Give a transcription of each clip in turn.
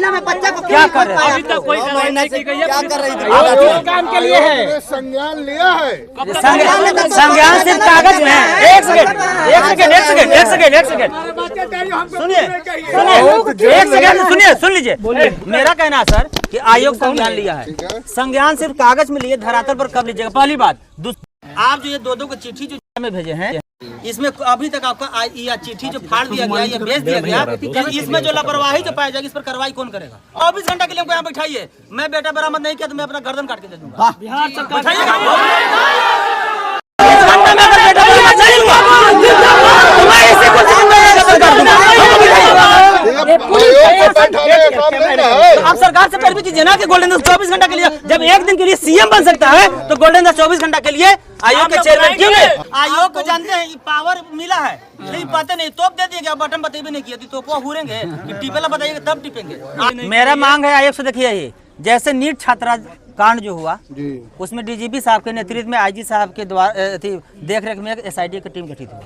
महीना में बच्चा को क्या कर रहे हैं? अभी तक कोई कार्रवाई नहीं की गई है। क्या कर रही थी? आप काम के लिए है, संज्ञान लिया है। संज्ञान सिर्फ कागज में है। एक सेकंड सुनिए, सुन लीजिए। मेरा कहना है सर कि आयोग संज्ञान लिया है। संज्ञान सिर्फ कागज में लिए, धरातल पर कब लीजिएगा? पहली बात। आप जो ये दो को चिट्ठी जो में भेजे हैं, इसमें अभी तक आपका या चिट्ठी जो फाड़ दिया गया, ये भेज दिया गया, इसमें जो लापरवाही जो पाया जाएगी, इस पर कार्रवाई कौन करेगा? 24 घंटा के लिए यहाँ बैठाइए। मैं बेटा बरामद नहीं किया तो मैं अपना गर्दन काट के दे दूंगा। बिहार सरकार आप सरकार से पैरवी कीजिए ना कि गोल्डन दास 24 घंटा के लिए, जब एक दिन के लिए सीएम बन सकता है तो गोल्डन दास 24 घंटा के लिए आयोग के चेयरमैन क्यों नहीं? आयोग को जानते हैं पावर मिला है, नहीं पता नहीं, तोप दे दिया गया, बटन बताइए भी नहीं किया, तो हुरेंगे टिपेला बताइएगा तब टिपेंगे। मेरा मांग है आयोग से, देखिए ये जैसे नीट छात्रा कांड जो हुआ उसमें डीजीपी साहब के नेतृत्व में आईजी साहब के द्वारा देख रेख में एसआईटी की टीम गठित हुई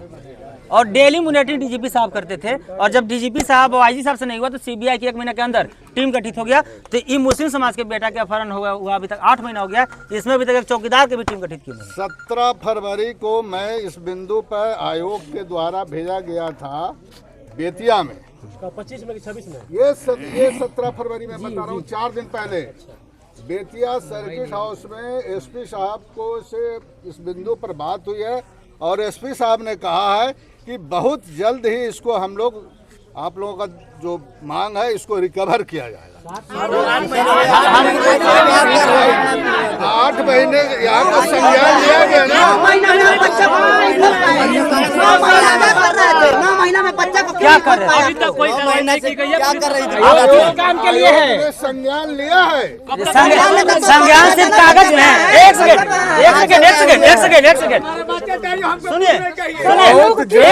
और डेली मॉनिटरिंग डीजीपी साहब करते थे। और जब डीजीपी साहब और आईजी साहब से नहीं हुआ तो सीबीआई के 1 महीने के अंदर टीम गठित हो गया। तो ये मुस्लिम समाज के बेटा के अपहरण हुआ अभी तक 8 महीना हो गया, इसमें अभी तक एक चौकीदार की भी टीम गठित की। 17 फरवरी को मैं इस बिंदु पर आयोग के द्वारा भेजा गया था बेतिया में, 25 में 26 में ये 17 फरवरी में बता रहा हूँ, 4 दिन पहले बेतिया सर्किट हाउस में एसपी साहब को से इस बिंदु पर बात हुई है और एसपी साहब ने कहा है कि बहुत जल्द ही इसको हम लोग, आप लोगों का जो मांग है इसको रिकवर किया जाएगा। 8 महीने यहाँ का संज्ञान लिया गया ना। 9 महीना में बच्चा को क्या कर रहे हैं? अभी तक कोई कार्रवाई नहीं की गई है। क्या कर रही थी? काम के लिए है, संज्ञान लिया है। संज्ञान सिर्फ कागज में है। एक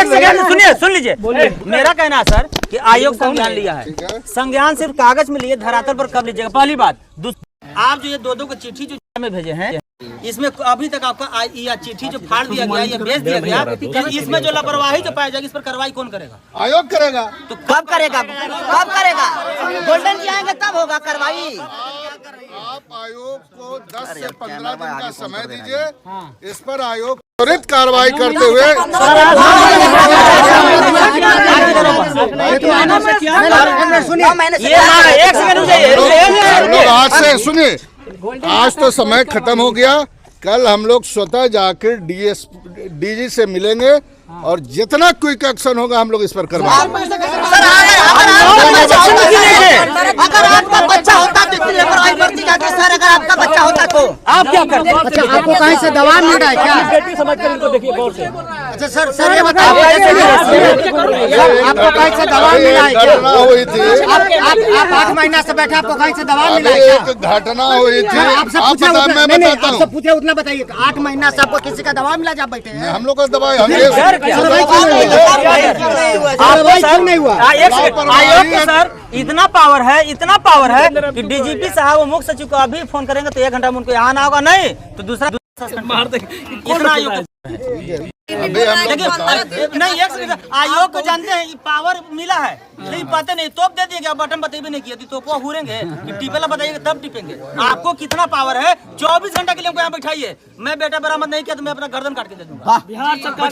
सेकंड सुन लीजिए। मेरा कहना है सर कि आयोग संज्ञान लिया है। संज्ञान सिर्फ कागज में लिए, धरातल पर कब लीजिएगा? पहली बात। आप जो ये दो को चिट्ठी जो में भेजे हैं, इसमें अभी तक आपका या चिट्ठी जो फाड़ दिया गया, ये भेज दिया गया, इसमें जो लापरवाही जो पाया जाएगी, इस पर कार्रवाई कौन करेगा? आयोग करेगा। तो कब करेगा? गोल्डन जी आएंगे तब होगा कार्रवाई। आप आयोग को 10 से 15 दिन का समय दीजिए, इस पर आयोग त्वरित कार्रवाई करते हुए लोग आज से सुनिए, आज तो समय खत्म हो गया। कल हम लोग स्वतः जाकर डीजी से मिलेंगे और जितना क्विक एक्शन होगा हम लोग इस पर करवाएंगे। अगर आपका बच्चा होता तो इतनी लापरवाही बरती जाती सर। अगर आपका बच्चा होता तो आप क्या करते? अच्छा, आपको कहीं से दवा मिल रहा है क्या? बेटी समझ कर इनको देखिए गौर से। अच्छा सर ये बताइए, आपको कहीं से दवा मिला है क्या? घटना हुई थी, आप 8 महीना से बैठे, आपको कहीं से दवा मिला है क्या? एक घटना हुई थी, आपसे आप पूछे बताएं, मैं बताता आपसे हूँ। पूछे उतना बताइए। 8 महीना से आपको किसी का दवा मिला जब बैठे हैं? हम लोग का दवाई हम नहीं हुआ। आयोग के सर इतना पावर है कि डीजीपी साहब वो मुख्य सचिव को अभी फोन करेंगे तो 1 घंटा में उनको यहाँ ना होगा, नहीं तो दूसरा मार देंगे। इतना आयोग नहीं, आयोग को जानते हैं पावर मिला है, नहीं पता नहीं, तोप दे दिया गया, बटन बताइए भी नहीं किया, तो हुरेंगे टिपेला बताइएगा तब टिपेंगे। आपको कितना पावर है? 24 घंटा के लिए यहाँ बैठाइए। मैं बेटा बरामद नहीं किया तो मैं अपना गर्दन काट के दे दूंगा। बिहार सरकार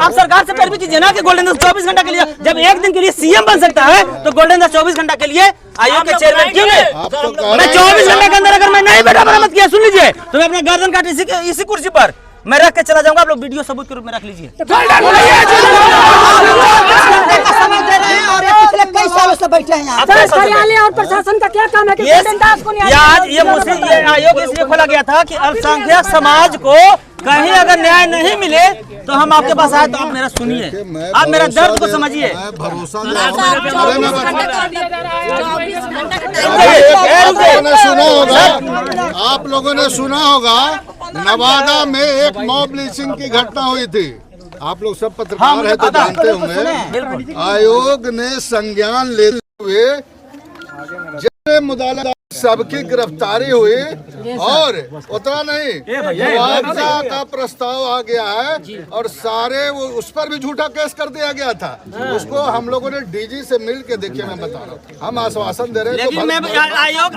आप सरकार से पैरवी कीजिए ना कि गोल्डन दास 24 घंटा के लिए, जब एक दिन के लिए सीएम बन सकता है तो गोल्डन दास 24 घंटा के लिए आयोग के चेयरमैन क्यों नहीं? मैं 24 घंटे के अंदर अगर मैं नहीं बेटा बरामद किया, सुन लीजिए, तो मैं अपना गर्दन काट इसी कुर्सी पर मैं रख के चला जाऊंगा। आप लोग वीडियो सबूत के रूप में रख लीजिए। कई सालों से बैठे हैं यहाँ। कार्यालय और प्रशासन का क्या काम है कि गोल्डन दास को नहीं? आज ये आयोग इसलिए खोला गया था कि अल्पसंख्यक समाज को कहीं अगर न्याय नहीं मिले तो हम आपके पास आए, तो आप मेरा सुनिए, आप मेरा दर्द को समझिए। भरोसा आप लोगों ने सुना होगा नवादा में एक मॉब लिंचिंग की घटना हुई थी। आप लोग सब पत्रकार हैं तो जानते होंगे। आयोग ने संज्ञान लेते हुए जितने मुदाला सबकी गिरफ्तारी हुई और उतना नहीं मुआवजा का प्रस्ताव आ गया है और सारे वो उस पर भी झूठा केस कर दिया गया था। उसको हम लोगों ने डीजी से मिल के, देखिए मैं बता रहा हूँ, हम आश्वासन दे रहे हैं। लेकिन मैं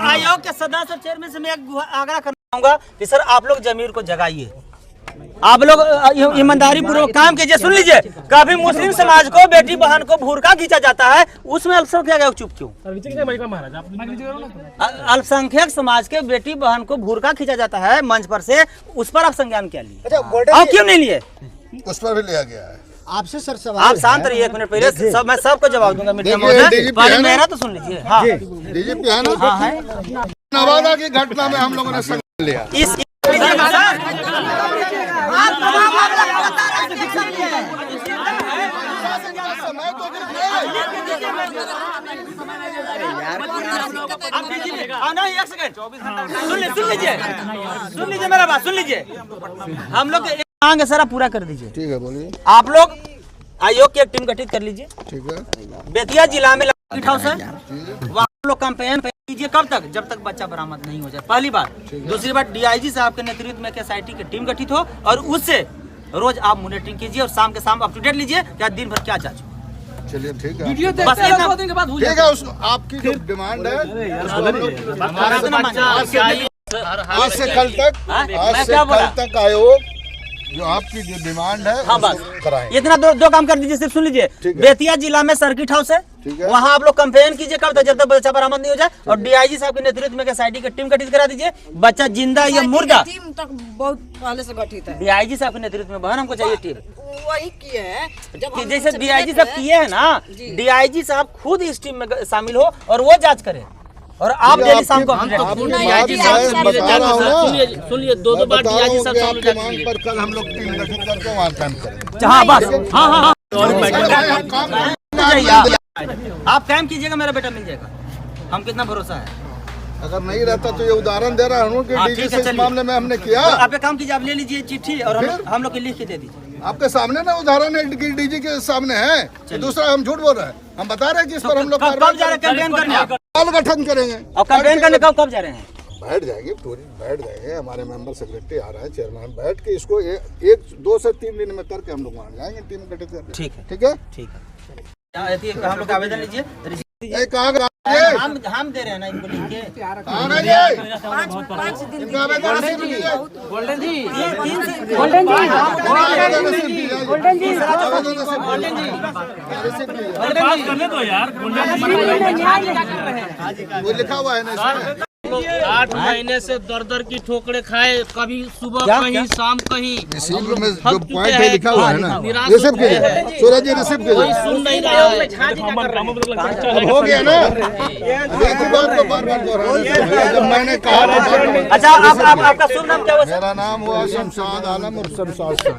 आयोग के सदस्य और चेयरमैन से मैं एक आग्रह करना चाहूंगा कि सर आप लोग जमीर को जगाइए, आप लोग ईमानदारी पूर्वक काम कीजिए। सुन लीजिए, कभी मुस्लिम समाज को बेटी बहन को भूरका खींचा जाता है, उसमें अल्पसंख्यक चुप क्यों? अल्पसंख्यक समाज के बेटी बहन को भूरका खींचा जाता है मंच पर से, उस पर आप संज्ञान क्या लिए और क्यों नहीं लिए? उस पर भी लिया गया है। आपसे सर सवाल आप शांत रहिए, एक मिनट पहले सब मैं सबको जवाब दूंगा मीडिया में, पहले मेरा तो सुन लीजिए। हाँ डीजीपी है ना, नवादा की घटना में हम लोगों ने संज्ञान लिया। इस सुन लीजिए मेरा बात, सुन लीजिए। हम लोग मांग है सर, आप पूरा कर दीजिए। ठीक है, बोलिए। आप लोग आयोग की एक टीम गठित कर लीजिए। ठीक है। बेतिया जिला में हाउस है, वहाँ लोग कैंपेन कीजिए। कब तक? जब तक बच्चा बरामद नहीं हो जाए, पहली बात। दूसरी बात, डीआईजी साहब के नेतृत्व में SIT की टीम गठित हो और उससे रोज आप मॉनिटरिंग कीजिए और शाम के शाम अप टू डेट लीजिए क्या दिन भर क्या चाचू। चलिए ठीक है, बस इतना दिन के बाद ठीक है। उसको आपकी जो डिमांड है आज से कल तक आयोग जो आपकी जो डिमांड है, हाँ बस कराएं। इतना दो काम कर दीजिए। सिर्फ सुन लीजिए, बेतिया जिला में सर्किट हाउस है, वहाँ आप लोग कैंपेन कीजिए कब तक, जब तक बच्चा बरामद नहीं हो जाए। और डीआईजी साहब के नेतृत्व में SIT की टीम गठित करा दीजिए। बच्चा जिंदा या मुर्दा टीम तक बहुत पहले से गठित है। डीआईजी साहब के नेतृत्व में बहन हमको चाहिए टीम। वही किए हैं जब हम जैसे डीआईजी साहब किए हैं ना, डीआईजी साहब खुद इस टीम में शामिल हो और वो जांच करे और आप डेली शाम को सुनिए 2 बार डीआईजी साहब पर कल हम लोग टीम गठित करके वहाँ कैंप करेंगे। हाँ बस, हाँ आप कैंप कीजिएगा, मेरा बेटा मिल जाएगा, हम कितना भरोसा है। अगर नहीं रहता तो ये उदाहरण दे रहा हूँ कि डीजी से इस मामले में हमने किया। आप एक काम कीजिए, आप ले लीजिए चिट्ठी और हम लोग लिख के दे दीजिए। आपके सामने ना उदाहरण है, डीजी के सामने है। दूसरा हम झूठ बोल रहे हैं, हम बता रहे हैं कि इस पर हम लोग कब जा रहे हैं कैंपेन करने? कल गठन करेंगे। और कैंपेन करने कब जा रहे हैं? बैठ जाएंगे, पूरी बैठ जाएंगे। हमारे मेंबर सेक्रेटरी आ रहा है, चेयरमैन, बैठ के इसको 2 से 3 दिन में करके हम लोग वहाँ जाएंगे टीम गठित करके। ठीक है, ठीक है, ठीक है। हम लोग आवेदन लीजिए, हम दे रहे हैं ना इनको लिख के। गोल्डन जी करने दो यार। वो लिखा हुआ है ना इसमें। 8 महीने से दर की ठोकरे खाए, कभी सुबह कहीं शाम कहीं। रिसीप्ट में जो पॉइंट है लिखा हुआ है ना, रिसीप्ट कीजिए सूरज जी, रिसीप्ट कीजिए। सुन नहीं रहा है। हो गया ना, एक ही बात को बार-बार दोहराना। जब मैंने कहा, अच्छा आपका शुभ नाम क्या हुआ? मेरा नाम हुआ शमशाद आलम और शमशाद साहब।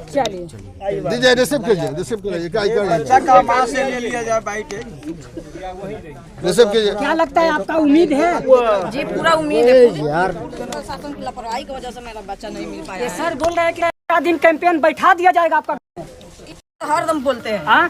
चलिए दीजिए, रिसीप्ट कीजिए, रिसीप्ट कीजिए। क्या ले लिया जाए बाइक। रिसीप्ट कीजिए। क्या लगता है, आपका उम्मीद है? जी पूरा उम्मीद है यार। प्रशासन की लापरवाही की वजह से मेरा बच्चा नहीं मिल पाया। सर बोल रहे हैं कि दिन कैंपेन बैठा दिया जाएगा आपका, हर दम बोलते हैं। हाँ